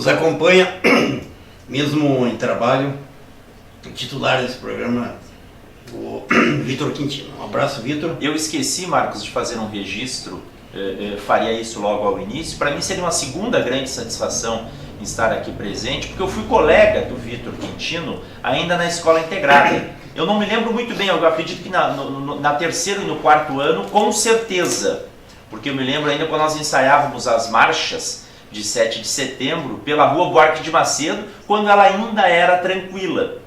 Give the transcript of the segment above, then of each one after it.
nos acompanha, mesmo em trabalho, o titular desse programa, o Vitor Quintino. Um abraço, Vitor. Eu esqueci, Marcos, de fazer um registro, faria isso logo ao início. Para mim seria uma segunda grande satisfação em estar aqui presente, porque eu fui colega do Vitor Quintino ainda na escola integrada. Eu não me lembro muito bem, eu acredito que na terceiro e no quarto ano, com certeza, porque eu me lembro ainda quando nós ensaiávamos as marchas de 7 de setembro pela Rua Buarque de Macedo, quando ela ainda era tranquila.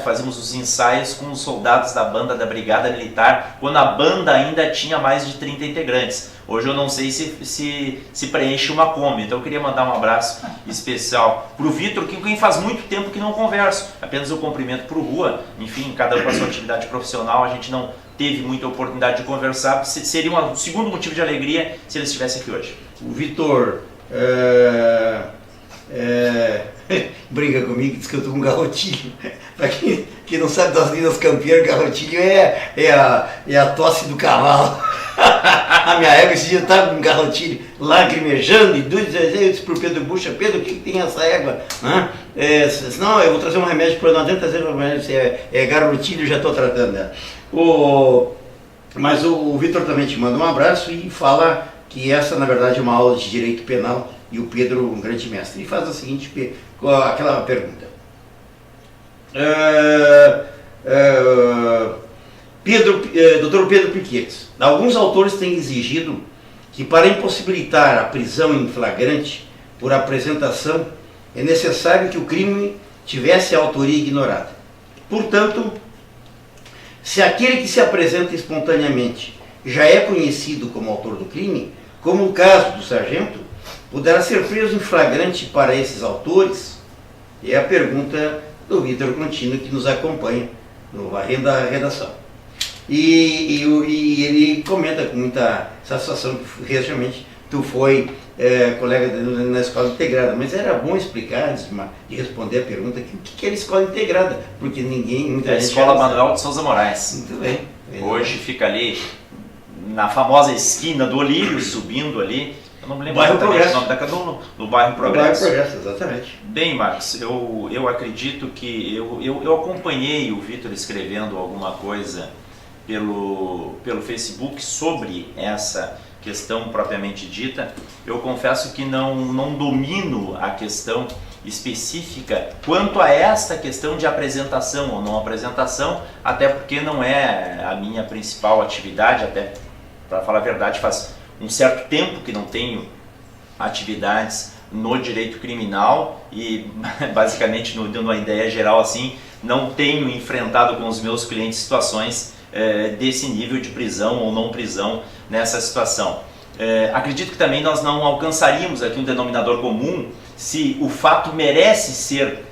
Fazíamos os ensaios com os soldados da banda da Brigada Militar, quando a banda ainda tinha mais de 30 integrantes. Hoje eu não sei se preenche uma Kombi, então eu queria mandar um abraço especial para o Vitor, que quem faz muito tempo que não converso, apenas o cumprimento para o Rua, enfim, cada um com a sua atividade profissional, a gente não teve muita oportunidade de conversar, seria um segundo motivo de alegria se ele estivesse aqui hoje. O Vitor brinca comigo, diz que eu estou com garrotilho. Para quem não sabe das linhas campeãs, garrotilho é a tosse do cavalo. A minha égua esse dia estava com garrotilho, lacrimejando, e eu disse para o Pedro Bucha: Pedro, o que tem essa égua? Senão eu vou trazer um remédio para não adianta trazer um remédio, se é garrotilho, já estou tratando dela. Mas o Vitor também te manda um abraço e fala que essa, na verdade, é uma aula de direito penal e o Pedro, um grande mestre. E faz a seguinte, aquela pergunta. Dr. Pedro Piquetes, alguns autores têm exigido que para impossibilitar a prisão em flagrante por apresentação é necessário que o crime tivesse a autoria ignorada. Portanto, se aquele que se apresenta espontaneamente já é conhecido como autor do crime, como o caso do sargento, poderá ser preso em flagrante para esses autores? É a pergunta do Vitor Contino, que nos acompanha no Varrendo da Redação. E ele comenta com muita satisfação que realmente tu foi colega na escola integrada, mas era bom explicar, antes de responder a pergunta, o que era escola integrada, porque muita gente... A Escola Manuel de Souza Moraes. Muito bem. Hoje fica ali na famosa esquina do Olírio, subindo ali. Eu não me lembro exatamente o nome da casa, no bairro Progresso. No bairro Progresso, exatamente. Bem, Marcos, eu acredito que eu acompanhei o Vitor escrevendo alguma coisa pelo Facebook sobre essa questão propriamente dita. Eu confesso que não domino a questão específica quanto a esta questão de apresentação ou não apresentação, até porque não é a minha principal atividade, até para falar a verdade faz um certo tempo que não tenho atividades no direito criminal e basicamente, dando uma ideia geral assim, não tenho enfrentado com os meus clientes situações desse nível de prisão ou não prisão nessa situação. Acredito que também nós não alcançaríamos aqui um denominador comum se o fato merece ser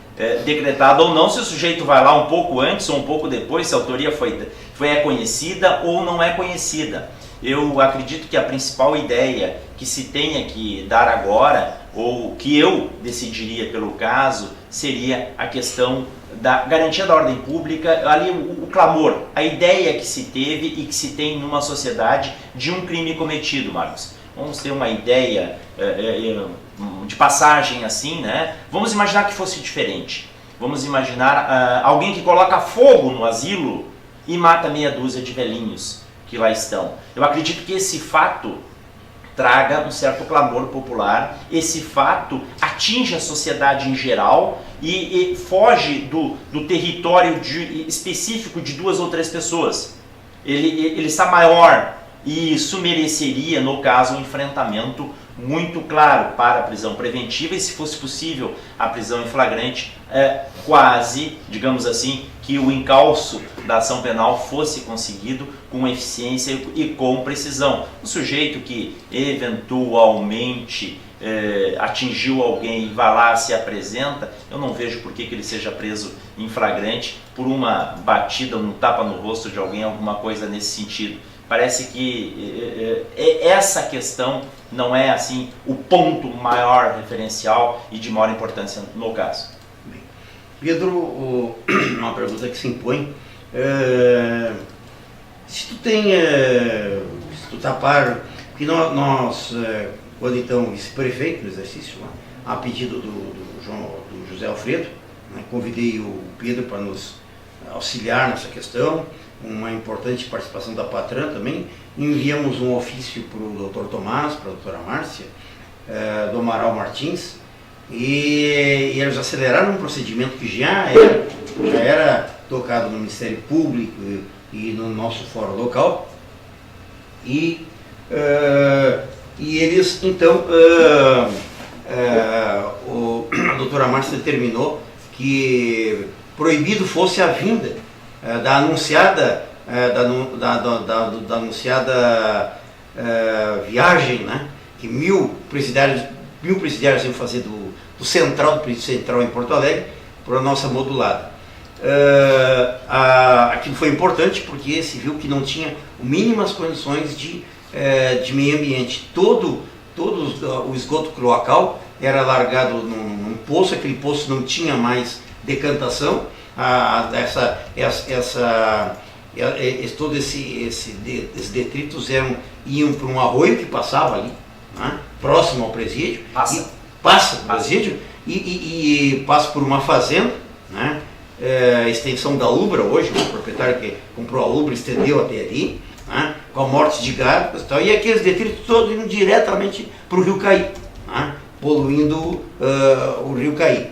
decretado ou não, se o sujeito vai lá um pouco antes ou um pouco depois, se a autoria foi conhecida ou não é conhecida. Eu acredito que a principal ideia que se tenha que dar agora, ou que eu decidiria pelo caso, seria a questão da garantia da ordem pública, ali o clamor, a ideia que se teve e que se tem numa sociedade de um crime cometido, Marcos. Vamos ter uma ideia de passagem assim, né? Vamos imaginar que fosse diferente. Vamos imaginar alguém que coloca fogo no asilo e mata meia dúzia de velhinhos que lá estão. Eu acredito que esse fato traga um certo clamor popular, esse fato atinge a sociedade em geral e foge do território específico de 2 ou 3 pessoas. Ele está maior e isso mereceria, no caso, um enfrentamento muito claro para a prisão preventiva e, se fosse possível, a prisão em flagrante, quase, digamos assim, que o encalço da ação penal fosse conseguido com eficiência e com precisão. O sujeito que eventualmente atingiu alguém e vai lá, se apresenta, eu não vejo por que ele seja preso em flagrante por uma batida, um tapa no rosto de alguém, alguma coisa nesse sentido. Parece que essa questão não é assim o ponto maior referencial e de maior importância no caso. Bem, Pedro, uma pergunta que se impõe. Se tu tá par, porque nós, quando então vice-prefeito no exercício lá, a pedido do José Alfredo, né? Convidei o Pedro para nos auxiliar nessa questão, uma importante participação da Patran também. Enviamos um ofício para o Dr. Tomás, para a doutora Márcia, do Amaral Martins, e eles aceleraram um procedimento que já era tocado no Ministério Público e no nosso fórum local, e eles então, a doutora Márcia determinou que proibido fosse a vinda da anunciada da anunciada viagem, né, que 1.000 presidiários iam fazer do Presídio Central em Porto Alegre para a nossa modulada. Aquilo foi importante porque se viu que não tinha mínimas condições de meio ambiente. Todo o esgoto cloacal era largado num poço, aquele poço não tinha mais decantação, todos esses detritos iam para um arroio que passava ali, né, próximo ao presídio, passa no presídio e passa por uma fazenda, né, extensão da Ubra hoje, o proprietário que comprou a Ubra estendeu até ali, né, com a morte de gado e tal, e aqueles detritos todos iam diretamente para o Rio Caí, né, poluindo o Rio Caí.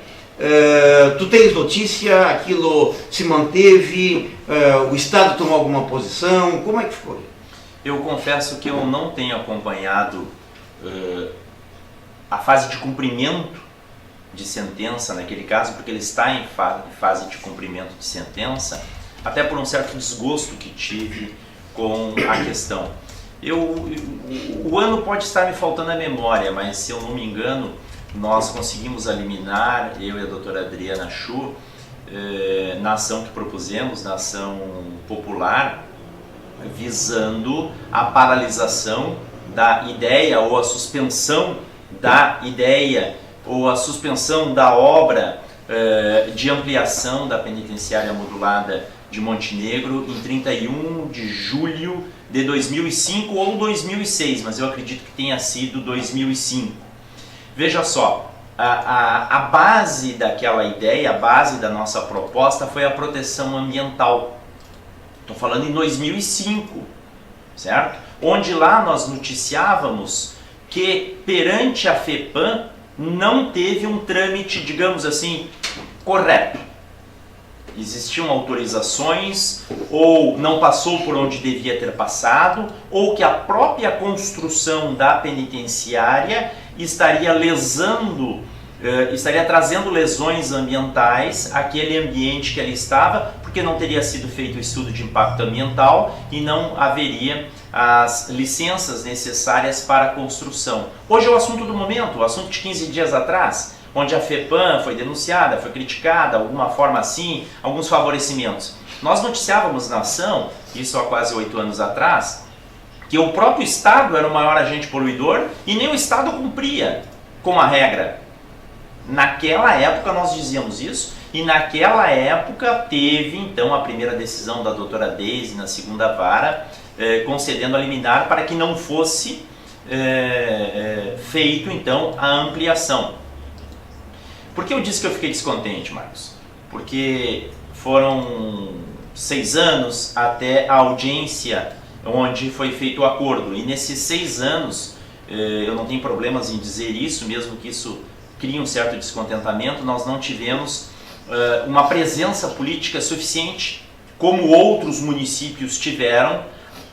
Tu tens notícia, aquilo se manteve, o Estado tomou alguma posição, como é que foi? Eu confesso que eu não tenho acompanhado a fase de cumprimento de sentença naquele caso, porque ele está em fase de cumprimento de sentença, até por um certo desgosto que tive com a questão. O ano pode estar me faltando a memória, mas se eu não me engano, nós conseguimos eliminar, eu e a doutora Adriana Chu, na ação que propusemos, na ação popular, visando a paralisação da ideia ou a suspensão da ideia ou a suspensão da obra de ampliação da penitenciária modulada de Montenegro em 31 de julho de 2005 ou 2006, mas eu acredito que tenha sido 2005. Veja só, a base daquela ideia, a base da nossa proposta foi a proteção ambiental. Estou falando em 2005, certo? Onde lá nós noticiávamos que perante a FEPAM não teve um trâmite, digamos assim, correto. Existiam autorizações, ou não passou por onde devia ter passado, ou que a própria construção da penitenciária estaria trazendo lesões ambientais àquele ambiente que ali estava, porque não teria sido feito o estudo de impacto ambiental e não haveria as licenças necessárias para a construção. Hoje é o assunto do momento, o assunto de 15 dias atrás, onde a FEPAM foi denunciada, foi criticada, alguma forma assim, alguns favorecimentos. Nós noticiávamos na ação, isso há quase 8 anos atrás, que o próprio Estado era o maior agente poluidor e nem o Estado cumpria com a regra. Naquela época nós dizíamos isso, e naquela época teve então a primeira decisão da doutora Deise na segunda vara, concedendo a liminar para que não fosse feito então a ampliação. Por que eu disse que eu fiquei descontente, Marcos? Porque foram 6 anos até a audiência onde foi feito o acordo, e nesses 6 anos, eu não tenho problemas em dizer isso, mesmo que isso crie um certo descontentamento, nós não tivemos uma presença política suficiente, como outros municípios tiveram,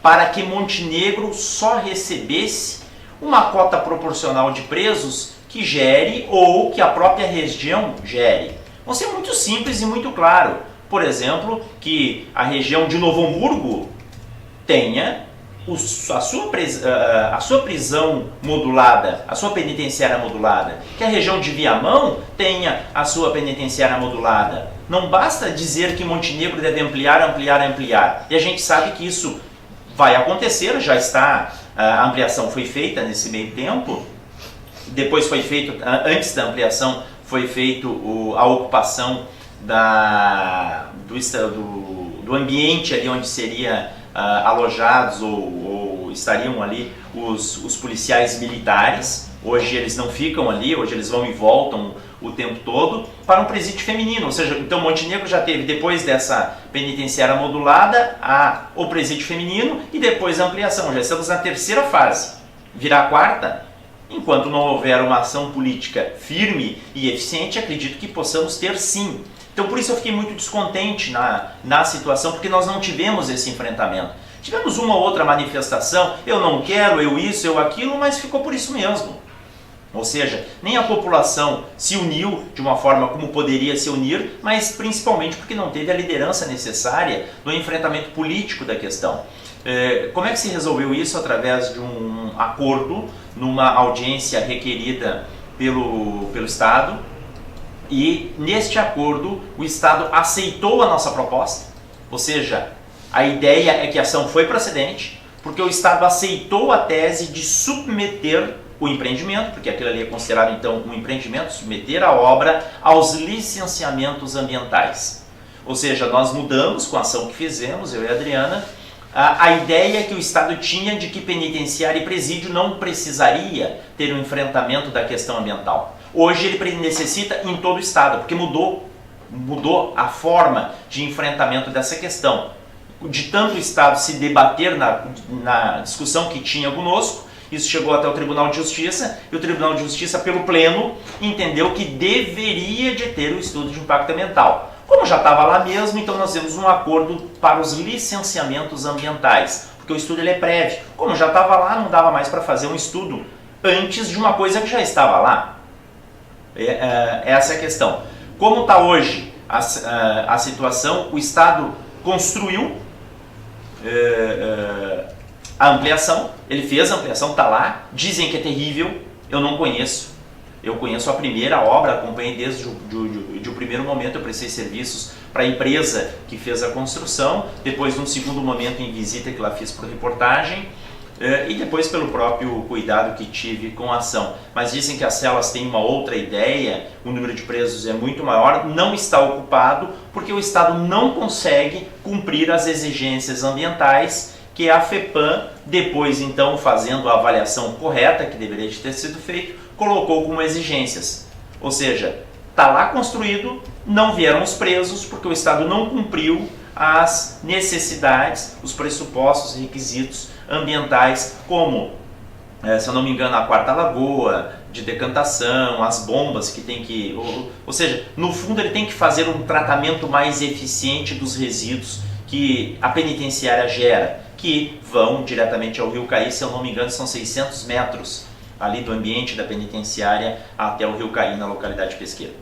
para que Montenegro só recebesse uma cota proporcional de presos que gere ou que a própria região gere. Vamos ser muito simples e muito claro. Por exemplo, que a região de Novo Hamburgo tenha a sua prisão modulada, a sua penitenciária modulada, que a região de Viamão tenha a sua penitenciária modulada. Não basta dizer que Montenegro deve ampliar. E a gente sabe que isso vai acontecer, já está, a ampliação foi feita nesse meio tempo, depois foi feito, antes da ampliação, foi feito a ocupação do ambiente ali onde seria alojados ou estariam ali os policiais militares. Hoje eles não ficam ali, hoje eles vão e voltam o tempo todo, para um presídio feminino. Ou seja, então Montenegro já teve, depois dessa penitenciária modulada, o presídio feminino e depois a ampliação. Já estamos na terceira fase. Virá a quarta. Enquanto não houver uma ação política firme e eficiente, acredito que possamos ter sim. Então por isso eu fiquei muito descontente na situação, porque nós não tivemos esse enfrentamento. Tivemos uma ou outra manifestação, eu não quero, eu isso, eu aquilo, mas ficou por isso mesmo. Ou seja, nem a população se uniu de uma forma como poderia se unir, mas principalmente porque não teve a liderança necessária no enfrentamento político da questão. Como é que se resolveu isso? Através de um acordo, numa audiência requerida pelo Estado, e neste acordo o Estado aceitou a nossa proposta, ou seja, a ideia é que a ação foi procedente, porque o Estado aceitou a tese de submeter o empreendimento, porque aquilo ali é considerado então um empreendimento, submeter a obra aos licenciamentos ambientais. Ou seja, nós mudamos com a ação que fizemos, eu e a Adriana, a ideia que o Estado tinha de que penitenciária e presídio não precisaria ter um enfrentamento da questão ambiental. Hoje ele necessita em todo o Estado, porque mudou a forma de enfrentamento dessa questão. De tanto o Estado se debater na discussão que tinha conosco, isso chegou até o Tribunal de Justiça, e o Tribunal de Justiça, pelo Pleno, entendeu que deveria de ter o estudo de impacto ambiental. Como já estava lá mesmo, então nós temos um acordo para os licenciamentos ambientais, porque o estudo ele é prévio. Como já estava lá, não dava mais para fazer um estudo antes de uma coisa que já estava lá. Essa é a questão. Como está hoje a situação, o Estado construiu a ampliação, ele fez a ampliação, está lá, dizem que é terrível, eu não conheço. Eu conheço a primeira obra, acompanhei desde o primeiro momento, eu prestei serviços para a empresa que fez a construção, depois num segundo momento em visita que lá fiz por reportagem, e depois pelo próprio cuidado que tive com a ação. Mas dizem que as celas têm uma outra ideia, o número de presos é muito maior, não está ocupado porque o Estado não consegue cumprir as exigências ambientais que a FEPAM, depois então fazendo a avaliação correta que deveria ter sido feito, colocou como exigências. Ou seja, está lá construído, não vieram os presos porque o Estado não cumpriu as necessidades, os pressupostos e requisitos ambientais, como, se eu não me engano, a quarta lagoa de decantação, as bombas que tem que... Ou seja, no fundo ele tem que fazer um tratamento mais eficiente dos resíduos que a penitenciária gera, que vão diretamente ao Rio Caí, se eu não me engano, são 600 metros ali do ambiente da penitenciária até o Rio Caí, na localidade pesqueira.